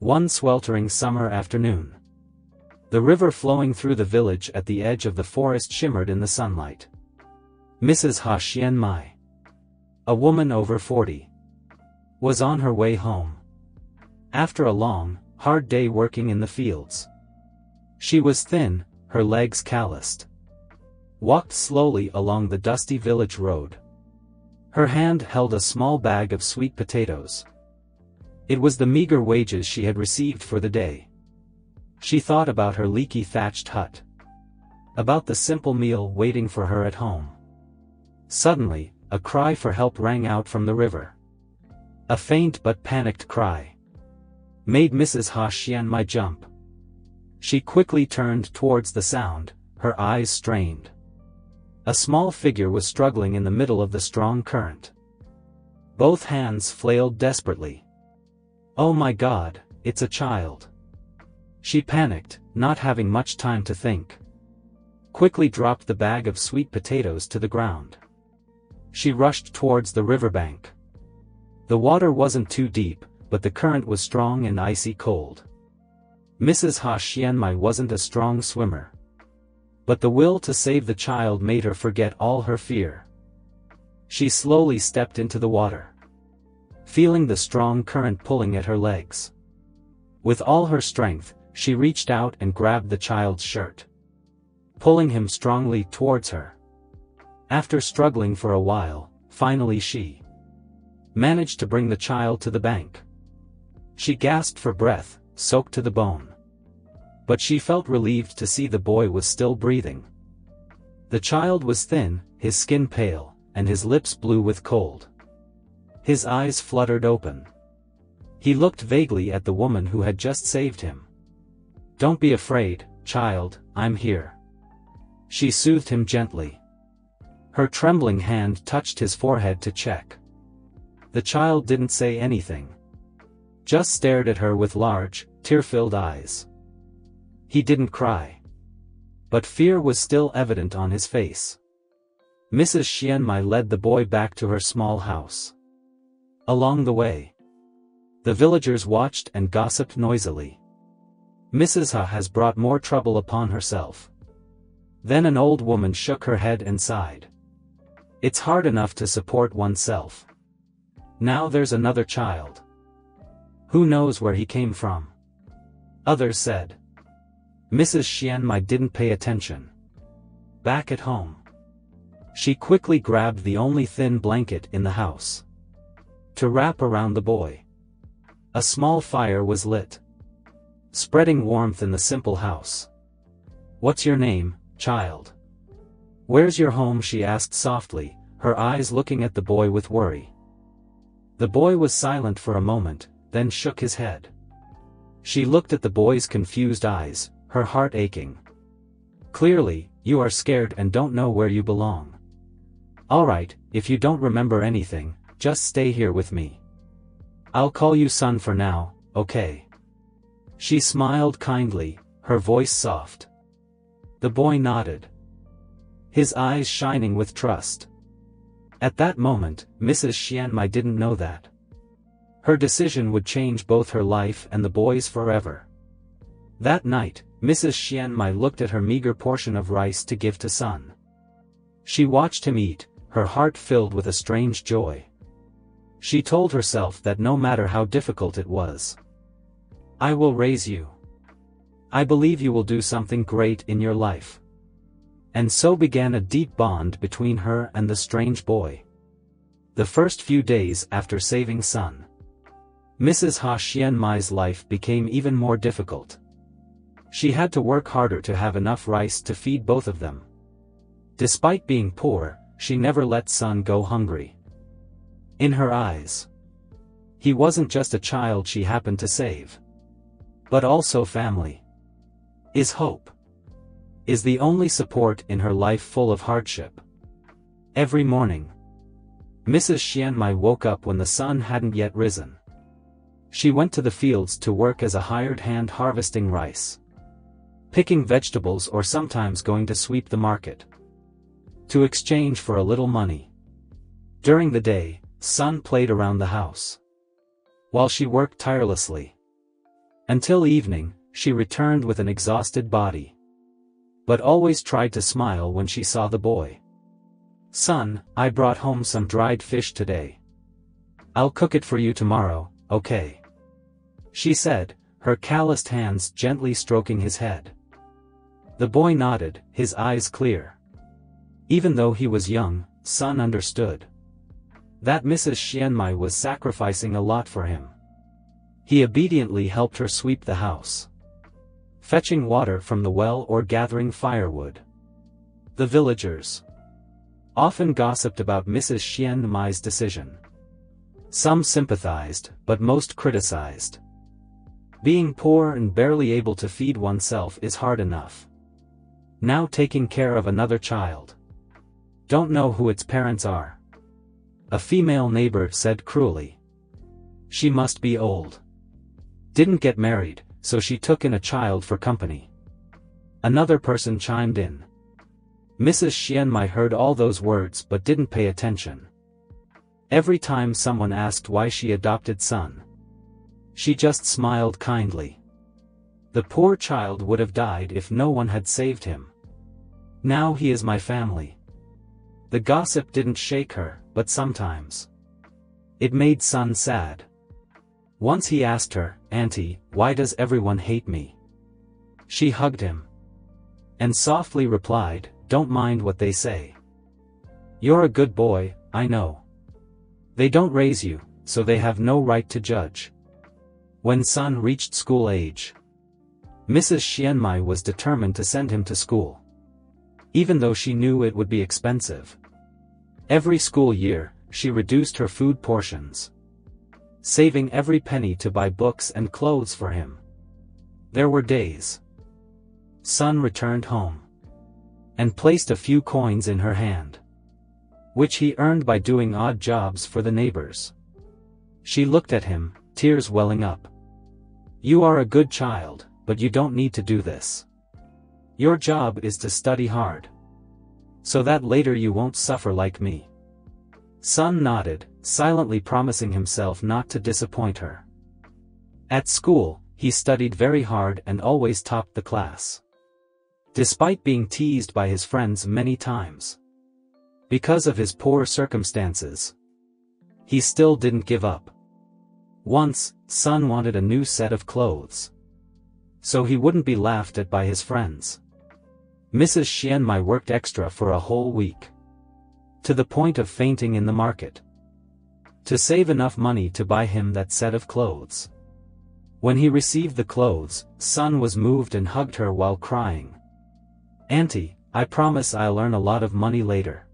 One sweltering summer afternoon. The river flowing through the village at the edge of the forest shimmered in the sunlight. Mrs. Ha Xianmai, a woman over 40, was on her way home. After a long, hard day working in the fields. She was thin, her legs calloused. Walked slowly along the dusty village road. Her hand held a small bag of sweet potatoes. It was the meager wages she had received for the day. She thought about her leaky thatched hut. About the simple meal waiting for her at home. Suddenly, a cry for help rang out from the river. A faint but panicked cry made Mrs. Ha Xianmai jump. She quickly turned towards the sound, her eyes strained. A small figure was struggling in the middle of the strong current. Both hands flailed desperately. "Oh my God, it's a child!" She panicked, not having much time to think. Quickly dropped the bag of sweet potatoes to the ground. She rushed towards the riverbank. The water wasn't too deep, but the current was strong and icy cold. Mrs. Ha Xianmai wasn't a strong swimmer. But the will to save the child made her forget all her fear. She slowly stepped into the water, feeling the strong current pulling at her legs. With all her strength, she reached out and grabbed the child's shirt, pulling him strongly towards her. After struggling for a while, finally she managed to bring the child to the bank. She gasped for breath, soaked to the bone. But she felt relieved to see the boy was still breathing. The child was thin, his skin pale, and his lips blue with cold. His eyes fluttered open. He looked vaguely at the woman who had just saved him. "Don't be afraid, child, I'm here." She soothed him gently. Her trembling hand touched his forehead to check. The child didn't say anything. Just stared at her with large, tear-filled eyes. He didn't cry. But fear was still evident on his face. Mrs. Xianmai led the boy back to her small house. Along the way, the villagers watched and gossiped noisily. "Mrs. Ha has brought more trouble upon herself." Then an old woman shook her head and sighed. "It's hard enough to support oneself. Now there's another child. Who knows where he came from?" Others said. Mrs. Xianmai didn't pay attention. Back at home, she quickly grabbed the only thin blanket in the house to wrap around the boy. A small fire was lit, spreading warmth in the simple house. "What's your name, child? Where's your home?" she asked softly, her eyes looking at the boy with worry. The boy was silent for a moment, then shook his head. She looked at the boy's confused eyes, her heart aching. "Clearly, you are scared and don't know where you belong. All right, if you don't remember anything, just stay here with me. I'll call you son for now, okay?" She smiled kindly, her voice soft. The boy nodded, his eyes shining with trust. At that moment, Mrs. Xianmai didn't know that her decision would change both her life and the boy's forever. That night, Mrs. Xianmai looked at her meager portion of rice to give to son. She watched him eat, her heart filled with a strange joy. She told herself that no matter how difficult it was, "I will raise you. I believe you will do something great in your life." And so began a deep bond between her and the strange boy. The first few days after saving son, Mrs. Ha Xianmai's life became even more difficult. She had to work harder to have enough rice to feed both of them. Despite being poor, she never let son go hungry. In her eyes, he wasn't just a child she happened to save, but also family. Is hope. Is the only support in her life full of hardship. Every morning, Mrs. Xianmai woke up when the sun hadn't yet risen. She went to the fields to work as a hired hand harvesting rice, picking vegetables, or sometimes going to sweep the market to exchange for a little money. During the day, son played around the house while she worked tirelessly. Until evening, she returned with an exhausted body, but always tried to smile when she saw the boy. "Son, I brought home some dried fish today. I'll cook it for you tomorrow, okay?" she said, her calloused hands gently stroking his head. The boy nodded, his eyes clear. Even though he was young, Sun understood that Mrs. Xianmai was sacrificing a lot for him. He obediently helped her sweep the house, fetching water from the well or gathering firewood. The villagers often gossiped about Mrs. Xianmai's decision. Some sympathized, but most criticized. Being poor and barely able to feed oneself is hard enough. Now taking care of another child. Don't know who its parents are, a female neighbor said cruelly. She must be old. Didn't get married, so she took in a child for company. Another person chimed in. Mrs. Xianmai heard all those words but didn't pay attention. Every time someone asked why she adopted Sun, she just smiled kindly. The poor child would have died if no one had saved him. Now he is my family. The gossip didn't shake her, but sometimes it made Sun sad. Once he asked her, "Auntie, why does everyone hate me?" She hugged him and softly replied, "Don't mind what they say. You're a good boy, I know. They don't raise you, so they have no right to judge." When Sun reached school age, Mrs. Xianmai was determined to send him to school, even though she knew it would be expensive. Every school year, she reduced her food portions, saving every penny to buy books and clothes for him. There were days Sun returned home and placed a few coins in her hand, which he earned by doing odd jobs for the neighbors. She looked at him, tears welling up. "You are a good child, but you don't need to do this. Your job is to study hard, so that later you won't suffer like me." Sun nodded, silently promising himself not to disappoint her. At school, he studied very hard and always topped the class, despite being teased by his friends many times. Because of his poor circumstances, he still didn't give up. Once, Sun wanted a new set of clothes, so he wouldn't be laughed at by his friends. Mrs. Xianmai worked extra for a whole week, to the point of fainting in the market, to save enough money to buy him that set of clothes. When he received the clothes, Sun was moved and hugged her while crying. "Auntie, I promise I'll earn a lot of money later,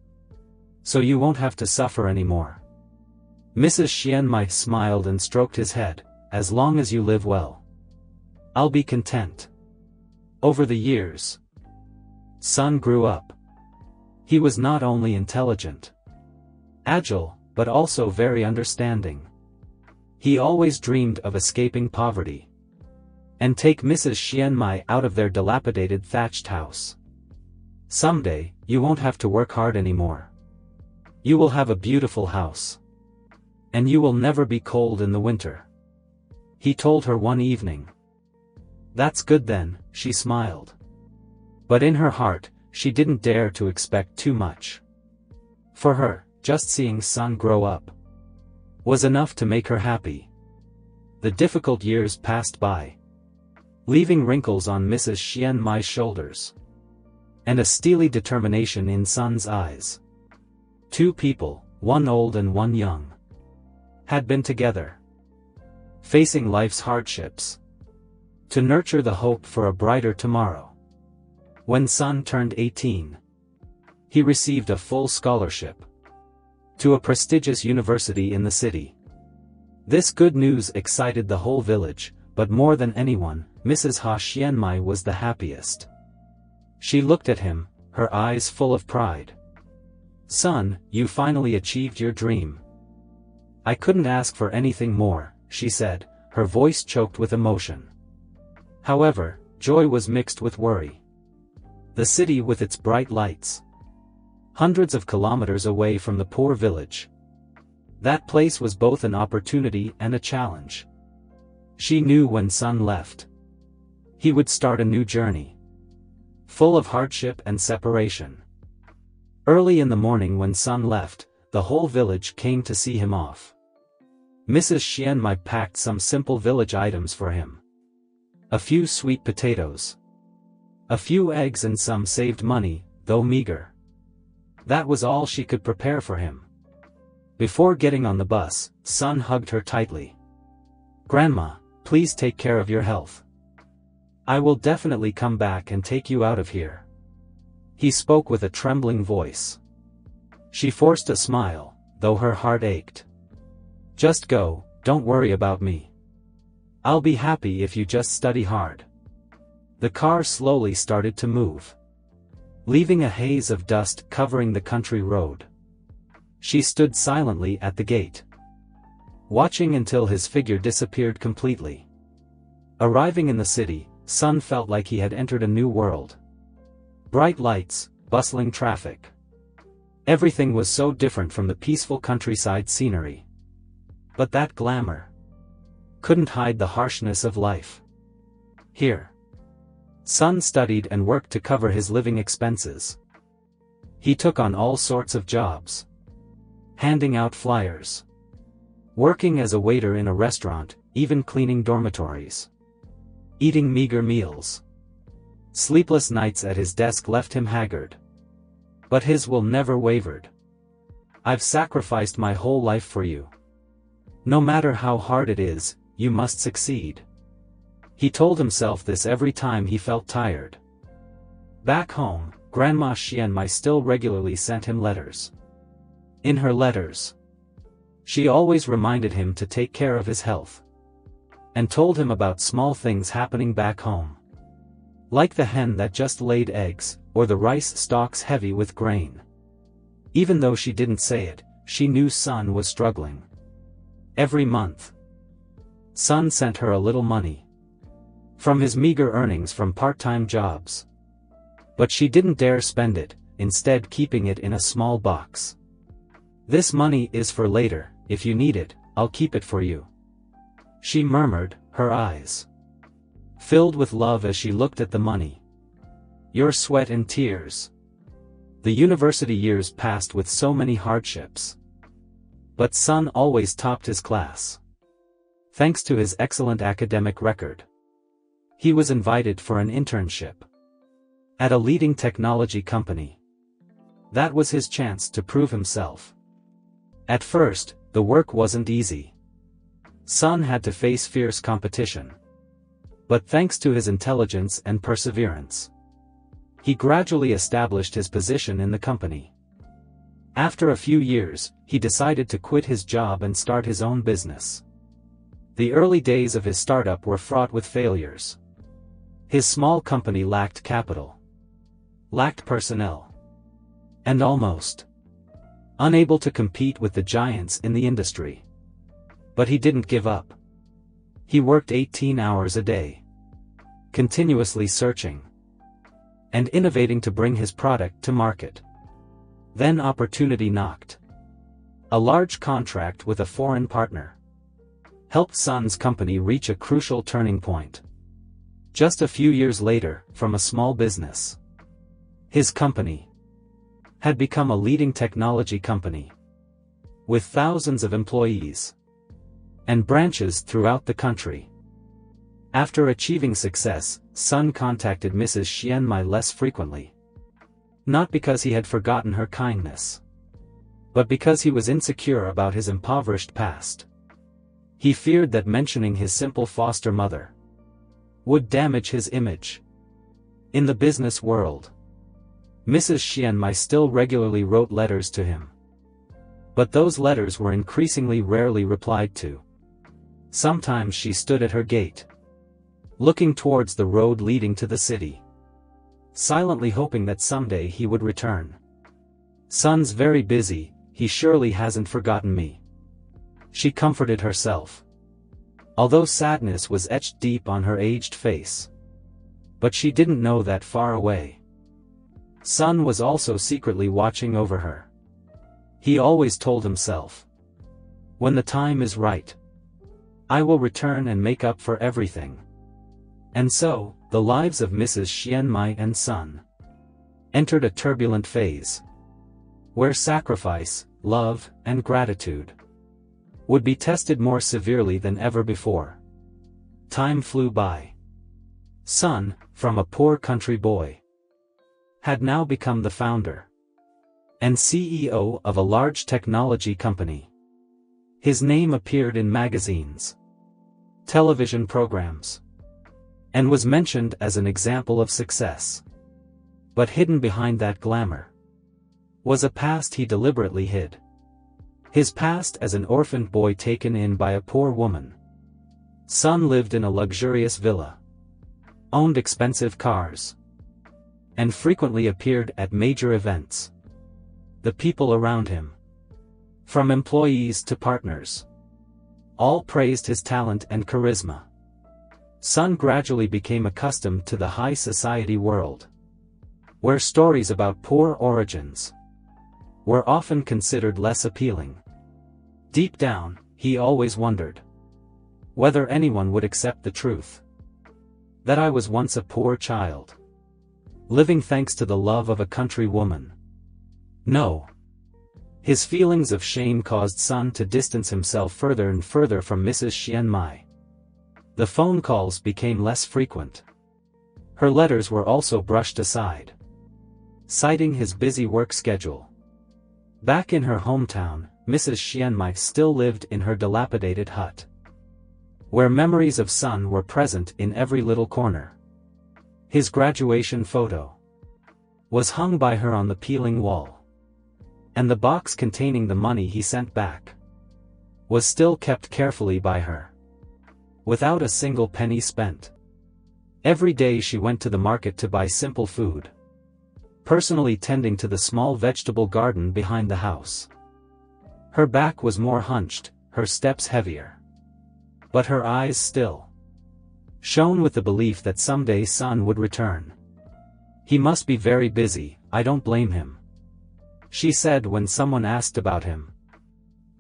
so you won't have to suffer anymore." Mrs. Xianmai smiled and stroked his head, "As long as you live well, I'll be content." Over the years, Sun grew up. He was not only intelligent, agile, but also very understanding. He always dreamed of escaping poverty and take Mrs. Xianmai out of their dilapidated thatched house. "Someday, you won't have to work hard anymore. You will have a beautiful house, and you will never be cold in the winter," he told her one evening. "That's good then," she smiled. But in her heart, she didn't dare to expect too much. For her, just seeing Sun grow up was enough to make her happy. The difficult years passed by, leaving wrinkles on Mrs. Xianmai's shoulders, and a steely determination in Sun's eyes. Two people, one old and one young, had been together, facing life's hardships, to nurture the hope for a brighter tomorrow. When Sun turned 18, he received a full scholarship to a prestigious university in the city. This good news excited the whole village, but more than anyone, Mrs. Xianmai was the happiest. She looked at him, her eyes full of pride. "Son, you finally achieved your dream. I couldn't ask for anything more," she said, her voice choked with emotion. However, joy was mixed with worry. The city with its bright lights, hundreds of kilometers away from the poor village. That place was both an opportunity and a challenge. She knew when Sun left, he would start a new journey, full of hardship and separation. Early in the morning when Sun left, the whole village came to see him off. Mrs. Xianmai packed some simple village items for him. A few sweet potatoes, a few eggs and some saved money, though meager. That was all she could prepare for him. Before getting on the bus, Sun hugged her tightly. "Grandma, please take care of your health. I will definitely come back and take you out of here." He spoke with a trembling voice. She forced a smile, though her heart ached. "Just go, don't worry about me. I'll be happy if you just study hard." The car slowly started to move, leaving a haze of dust covering the country road. She stood silently at the gate, watching until his figure disappeared completely. Arriving in the city, Sun felt like he had entered a new world. Bright lights, bustling traffic. Everything was so different from the peaceful countryside scenery. But that glamour couldn't hide the harshness of life here. Sun studied and worked to cover his living expenses. He took on all sorts of jobs, handing out flyers, working as a waiter in a restaurant, even cleaning dormitories, eating meager meals. Sleepless nights at his desk left him haggard. But his will never wavered. "I've sacrificed my whole life for you. No matter how hard it is, you must succeed." He told himself this every time he felt tired. Back home, Grandma Xianmai still regularly sent him letters. In her letters, she always reminded him to take care of his health, and told him about small things happening back home, like the hen that just laid eggs, or the rice stalks heavy with grain. Even though she didn't say it, she knew Sun was struggling. Every month, Sun sent her a little money from his meager earnings from part-time jobs. But she didn't dare spend it, instead keeping it in a small box. "This money is for later, if you need it, I'll keep it for you," she murmured, her eyes filled with love as she looked at the money. Your sweat and tears. The university years passed with so many hardships. But Sun always topped his class, thanks to his excellent academic record. He was invited for an internship at a leading technology company. That was his chance to prove himself. At first, the work wasn't easy. Sun had to face fierce competition. But thanks to his intelligence and perseverance, he gradually established his position in the company. After a few years, he decided to quit his job and start his own business. The early days of his startup were fraught with failures. His small company lacked capital, lacked personnel, and almost unable to compete with the giants in the industry. But he didn't give up. He worked 18 hours a day, continuously searching and innovating to bring his product to market. Then opportunity knocked. A large contract with a foreign partner helped Sun's company reach a crucial turning point. Just a few years later, from a small business, his company had become a leading technology company with thousands of employees and branches throughout the country. After achieving success, Sun contacted Mrs. Xianmai less frequently. Not because he had forgotten her kindness, but because he was insecure about his impoverished past. He feared that mentioning his simple foster mother would damage his image in the business world. Mrs. Xianmai still regularly wrote letters to him, but those letters were increasingly rarely replied to. Sometimes she stood at her gate, looking towards the road leading to the city, silently hoping that someday he would return. "Sun's very busy, he surely hasn't forgotten me," she comforted herself, although sadness was etched deep on her aged face. But she didn't know that far away, Sun was also secretly watching over her. He always told himself, "When the time is right, I will return and make up for everything. And so, the lives of Mrs. Xianmai and Sun entered a turbulent phase, where sacrifice, love, and gratitude would be tested more severely than ever before. Time flew by. Sun, from a poor country boy, had now become the founder and CEO of a large technology company. His name appeared in magazines, television programs, and was mentioned as an example of success. But hidden behind that glamour was a past he deliberately hid. His past as an orphaned boy taken in by a poor woman. Sun lived in a luxurious villa, owned expensive cars, and frequently appeared at major events. The people around him, from employees to partners, all praised his talent and charisma. Sun gradually became accustomed to the high society world, where stories about poor origins were often considered less appealing. Deep down, he always wondered whether anyone would accept the truth that I was once a poor child, living thanks to the love of a country woman. No. His feelings of shame caused Sun to distance himself further and further from Mrs. Xianmai. The phone calls became less frequent. Her letters were also brushed aside, citing his busy work schedule. Back in her hometown, Mrs. Xianmai still lived in her dilapidated hut, where memories of Sun were present in every little corner. His graduation photo was hung by her on the peeling wall, and the box containing the money he sent back was still kept carefully by her, without a single penny spent. Every day she went to the market to buy simple food, personally tending to the small vegetable garden behind the house. Her back was more hunched, her steps heavier, but her eyes still shone with the belief that someday Sun would return. He must be very busy, I don't blame him, she said when someone asked about him.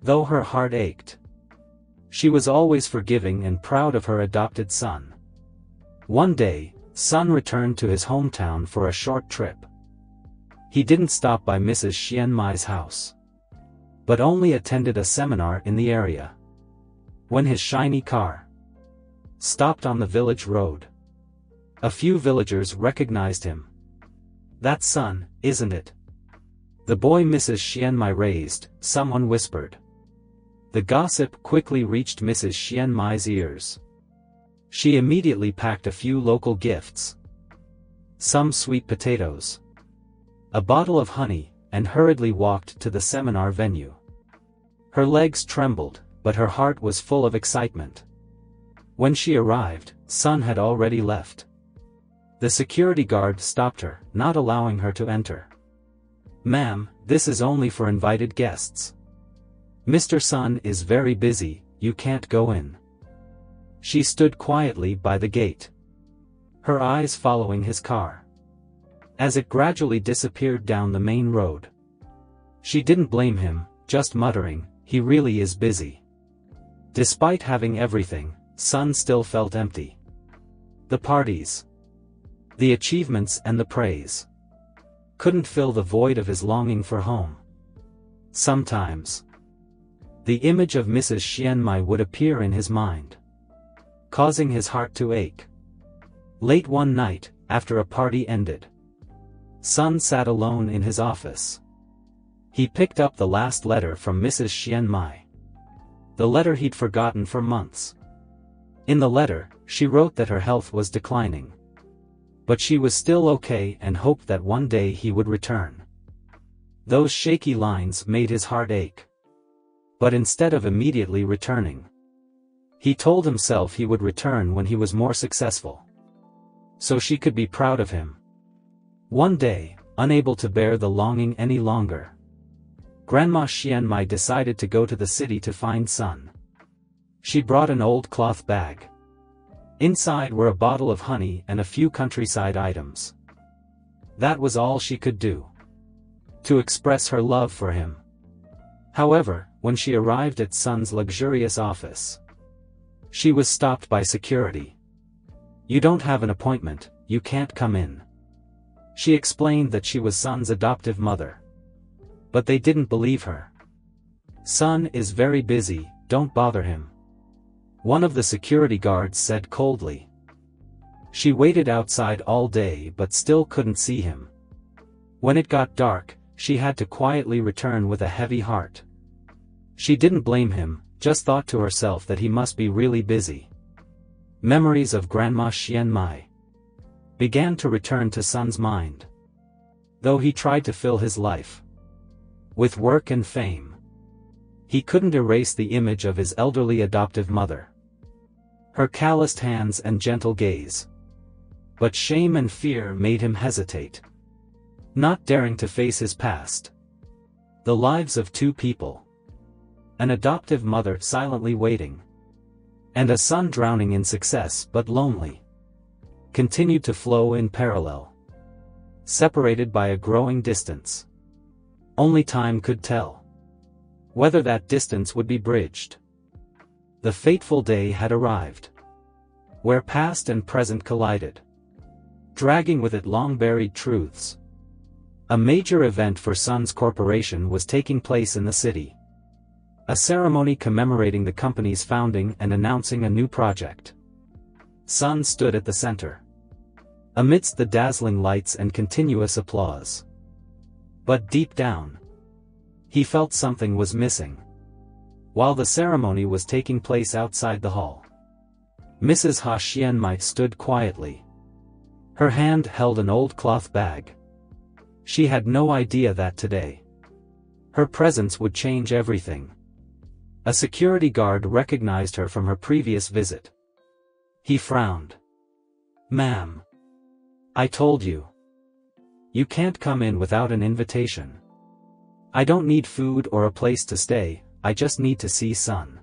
Though her heart ached, she was always forgiving and proud of her adopted son. One day, Sun returned to his hometown for a short trip. He didn't stop by Mrs. Xianmai's house, but only attended a seminar in the area. When his shiny car stopped on the village road, a few villagers recognized him. "That's Sun, isn't it?" The boy Mrs. Xianmai raised, someone whispered. The gossip quickly reached Mrs. Xianmai's ears. She immediately packed a few local gifts, some sweet potatoes, a bottle of honey, and hurriedly walked to the seminar venue. Her legs trembled, but her heart was full of excitement. When she arrived, Sun had already left. The security guard stopped her, not allowing her to enter. "Ma'am, this is only for invited guests. Mr. Sun is very busy, you can't go in." She stood quietly by the gate, her eyes following his car as it gradually disappeared down the main road. She didn't blame him, just muttering, "He really is busy." Despite having everything, Sun still felt empty. The parties, the achievements and the praise couldn't fill the void of his longing for home. Sometimes, the image of Mrs. Xianmai would appear in his mind, causing his heart to ache. Late one night, after a party ended, Sun sat alone in his office. He picked up the last letter from Mrs. Xianmai, the letter he'd forgotten for months. In the letter, she wrote that her health was declining, but she was still okay and hoped that one day he would return. Those shaky lines made his heart ache. But instead of immediately returning, he told himself he would return when he was more successful, so she could be proud of him. One day, unable to bear the longing any longer, Grandma Xianmai decided to go to the city to find Sun. She brought an old cloth bag. Inside were a bottle of honey and a few countryside items. That was all she could do to express her love for him. However, when she arrived at Sun's luxurious office, She was stopped by security. "You don't have an appointment, you can't come in." She explained that she was Sun's adoptive mother. But they didn't believe her. "Sun is very busy, don't bother him," one of the security guards said coldly. She waited outside all day but still couldn't see him. When it got dark, she had to quietly return with a heavy heart. She didn't blame him, just thought to herself that he must be really busy. Memories of Grandma Xian Mai began to return to Sun's mind. Though he tried to fill his life with work and fame, he couldn't erase the image of his elderly adoptive mother. Her calloused hands and gentle gaze. But shame and fear made him hesitate, not daring to face his past. The lives of two people. An adoptive mother silently waiting, and a son drowning in success but lonely, continued to flow in parallel, separated by a growing distance. Only time could tell whether that distance would be bridged. The fateful day had arrived, where past and present collided, dragging with it long-buried truths. A major event for Sun's corporation was taking place in the city. A ceremony commemorating the company's founding and announcing a new project. Sun stood at the center, amidst the dazzling lights and continuous applause. But deep down, he felt something was missing. While the ceremony was taking place outside the hall, Mrs. Ha Xianmai stood quietly. Her hand held an old cloth bag. She had no idea that today, her presence would change everything. A security guard recognized her from her previous visit. He frowned. "Ma'am, I told you. You can't come in without an invitation. I don't need food or a place to stay, I just need to see Sun,"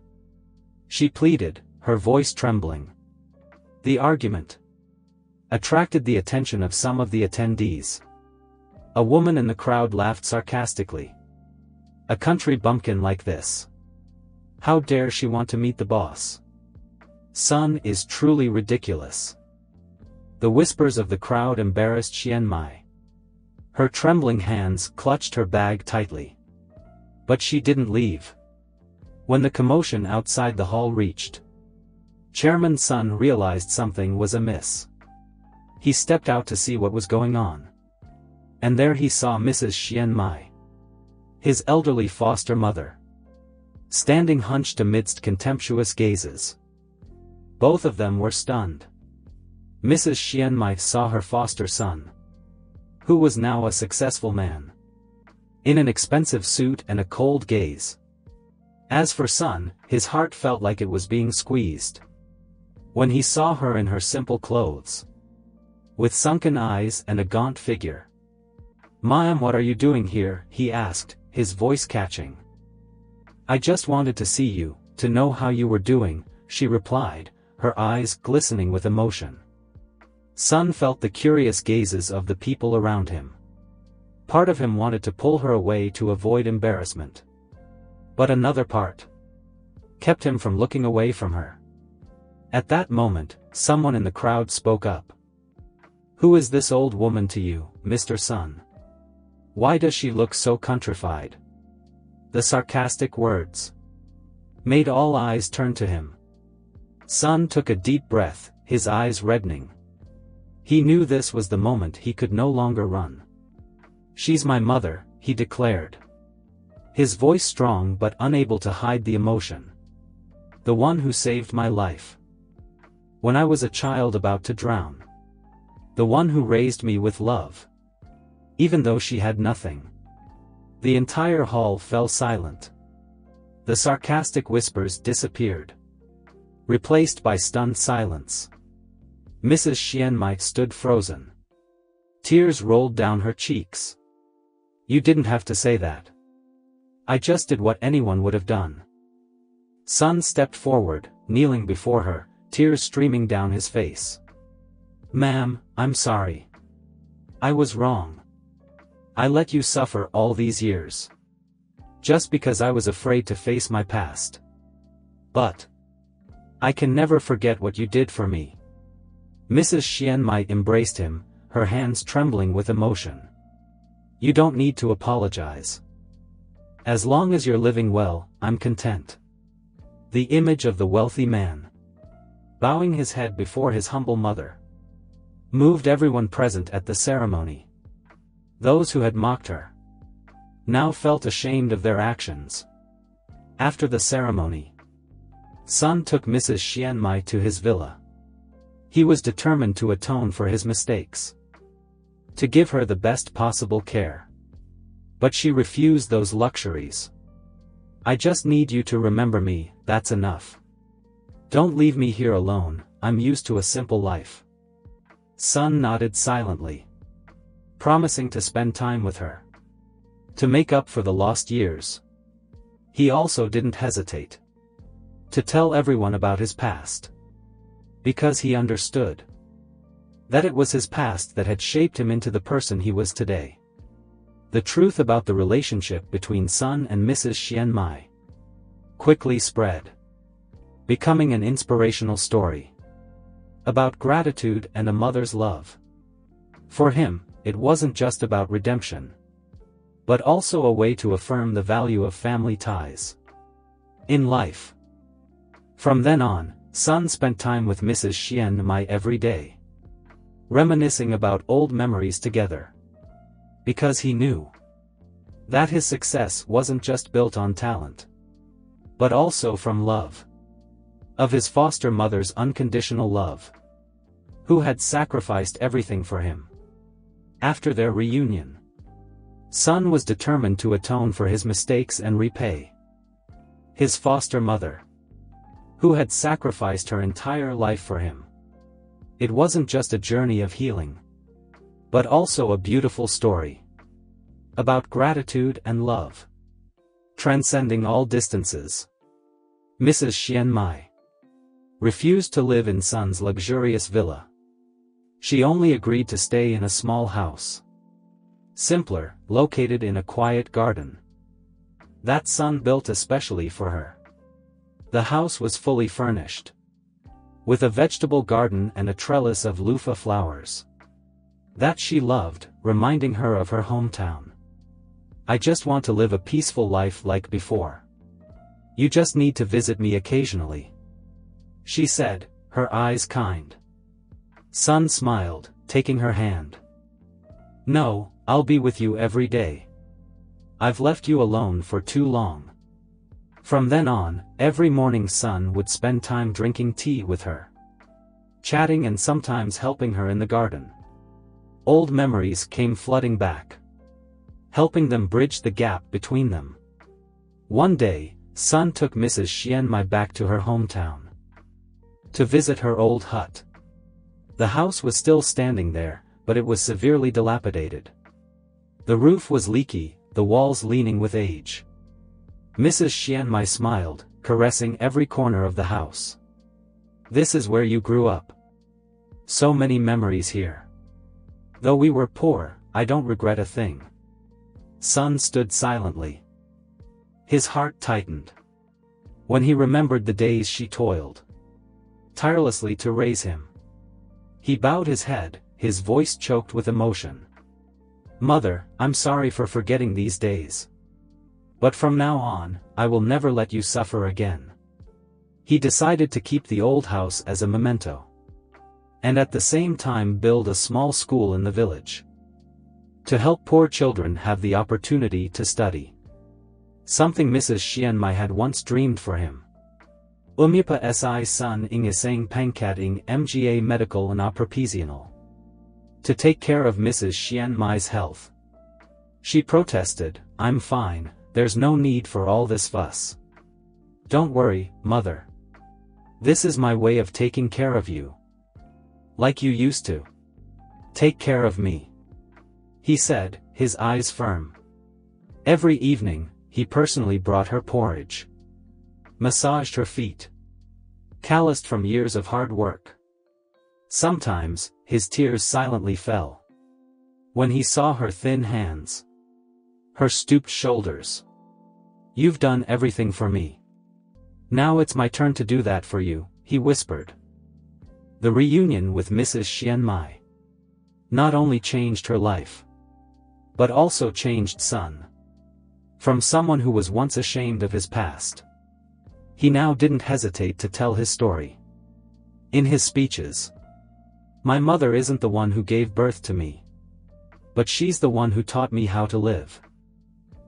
she pleaded, her voice trembling. The argument attracted the attention of some of the attendees. A woman in the crowd laughed sarcastically. "A country bumpkin like this. How dare she want to meet the boss? Sun is truly ridiculous." The whispers of the crowd embarrassed Xian Mai. Her trembling hands clutched her bag tightly. But she didn't leave. When the commotion outside the hall reached Chairman Sun, realized something was amiss. He stepped out to see what was going on. And there he saw Mrs. Xian Mai, his elderly foster mother, standing hunched amidst contemptuous gazes. Both of them were stunned. Mrs. Xian Mai saw her foster son, who was now a successful man, in an expensive suit and a cold gaze. As for Sun, his heart felt like it was being squeezed when he saw her in her simple clothes, with sunken eyes and a gaunt figure. "Ma'am, what are you doing here?" he asked, his voice catching. "I just wanted to see you, to know how you were doing," she replied, her eyes glistening with emotion. Sun felt the curious gazes of the people around him. Part of him wanted to pull her away to avoid embarrassment. But another part kept him from looking away from her. At that moment, someone in the crowd spoke up. "Who is this old woman to you, Mr. Sun? Why does she look so countrified?" The sarcastic words made all eyes turn to him. Sun took a deep breath, his eyes reddening. He knew this was the moment he could no longer run. "She's my mother," he declared, his voice strong but unable to hide the emotion. "The one who saved my life when I was a child about to drown. The one who raised me with love, even though she had nothing." The entire hall fell silent. The sarcastic whispers disappeared, replaced by stunned silence. Mrs. Xian Mai stood frozen. Tears rolled down her cheeks. "You didn't have to say that. I just did what anyone would have done." Sun stepped forward, kneeling before her, tears streaming down his face. "Ma'am, I'm sorry. I was wrong. I let you suffer all these years, just because I was afraid to face my past. But I can never forget what you did for me. Mrs. Xian Mai embraced him, her hands trembling with emotion. You don't need to apologize. As long as you're living well, I'm content. The image of the wealthy man, bowing his head before his humble mother, moved everyone present at the ceremony. Those who had mocked her now felt ashamed of their actions. After the ceremony, Sun took Mrs. Xian Mai to his villa. He was determined to atone for his mistakes, to give her the best possible care. But she refused those luxuries. I just need you to remember me, that's enough. Don't leave me here alone, I'm used to a simple life. Sun nodded silently, promising to spend time with her, to make up for the lost years. He also didn't hesitate to tell everyone about his past, because he understood that it was his past that had shaped him into the person he was today. The truth about the relationship between Sun and Mrs. Xian Mai quickly spread, becoming an inspirational story about gratitude and a mother's love. For him, it wasn't just about redemption, but also a way to affirm the value of family ties in life. From then on, Sun spent time with Mrs. Xian Mai every day, reminiscing about old memories together, because he knew that his success wasn't just built on talent, but also from love, of his foster mother's unconditional love, who had sacrificed everything for him. After their reunion, Sun was determined to atone for his mistakes and repay his foster mother, who had sacrificed her entire life for him. It wasn't just a journey of healing, but also a beautiful story about gratitude and love, transcending all distances. Mrs. Xian Mai refused to live in Sun's luxurious villa. She only agreed to stay in a small house, simpler, located in a quiet garden that Sun built especially for her. The house was fully furnished, with a vegetable garden and a trellis of loofah flowers that she loved, reminding her of her hometown. I just want to live a peaceful life like before. You just need to visit me occasionally, she said, her eyes kind. Sun smiled, taking her hand. No, I'll be with you every day. I've left you alone for too long. From then on, every morning Sun would spend time drinking tea with her, chatting and sometimes helping her in the garden. Old memories came flooding back, helping them bridge the gap between them. One day, Sun took Mrs. Xian Mai back to her hometown to visit her old hut. The house was still standing there, but it was severely dilapidated. The roof was leaky, the walls leaning with age. Mrs. Xian Mai smiled, caressing every corner of the house. This is where you grew up. So many memories here. Though we were poor, I don't regret a thing. Sun stood silently. His heart tightened when he remembered the days she toiled tirelessly to raise him. He bowed his head, his voice choked with emotion. Mother, I'm sorry for forgetting these days. But from now on, I will never let you suffer again. He decided to keep the old house as a memento, and at the same time build a small school in the village, to help poor children have the opportunity to study. Something Mrs. Xian Mai had once dreamed for him. Umipa si sun ing isang pangkat ing mga medical and professional. To take care of Mrs. Xian Mai's health. She protested, I'm fine, there's no need for all this fuss. Don't worry, mother. This is my way of taking care of you. Like you used to. Take care of me, he said, his eyes firm. Every evening, he personally brought her porridge, massaged her feet, calloused from years of hard work. Sometimes, his tears silently fell when he saw her thin hands, her stooped shoulders. You've done everything for me. Now it's my turn to do that for you, he whispered. The reunion with Mrs. Xian Mai not only changed her life, but also changed Sun. From someone who was once ashamed of his past, he now didn't hesitate to tell his story. In his speeches, my mother isn't the one who gave birth to me, but she's the one who taught me how to live.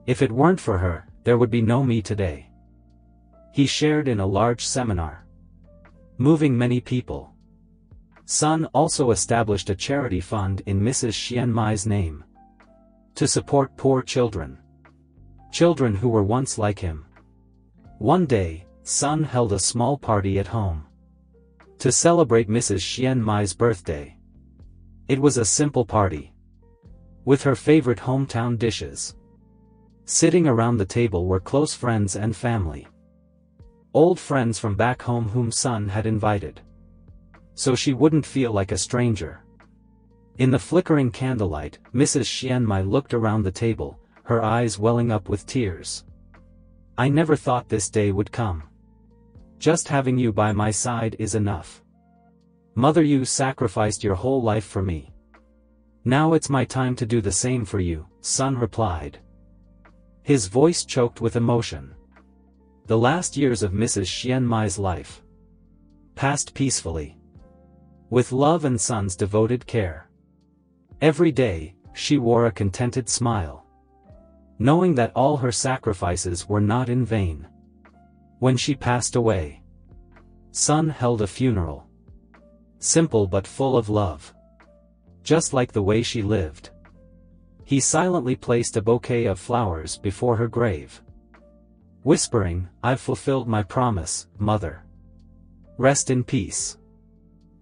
If it weren't for her, there would be no me today. He shared in a large seminar, moving many people. Sun also established a charity fund in Mrs. Xian Mai's name, to support poor children. Children who were once like him. One day, Sun held a small party at home to celebrate Mrs. Xian Mai's birthday. It was a simple party, with her favorite hometown dishes. Sitting around the table were close friends and family. Old friends from back home whom Sun had invited, so she wouldn't feel like a stranger. In the flickering candlelight, Mrs. Xian Mai looked around the table, her eyes welling up with tears. I never thought this day would come. Just having you by my side is enough. Mother, you sacrificed your whole life for me. Now it's my time to do the same for you, Sun replied. His voice choked with emotion. The last years of Mrs. Xian Mai's life passed peacefully, with love and Sun's devoted care. Every day, she wore a contented smile, knowing that all her sacrifices were not in vain. When she passed away, Sun held a funeral, simple but full of love, just like the way she lived. He silently placed a bouquet of flowers before her grave, whispering, I've fulfilled my promise, Mother. Rest in peace.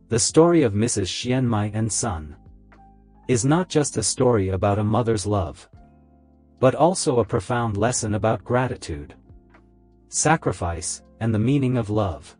The story of Mrs. Xian Mai and Sun is not just a story about a mother's love, but also a profound lesson about gratitude, sacrifice, and the meaning of love.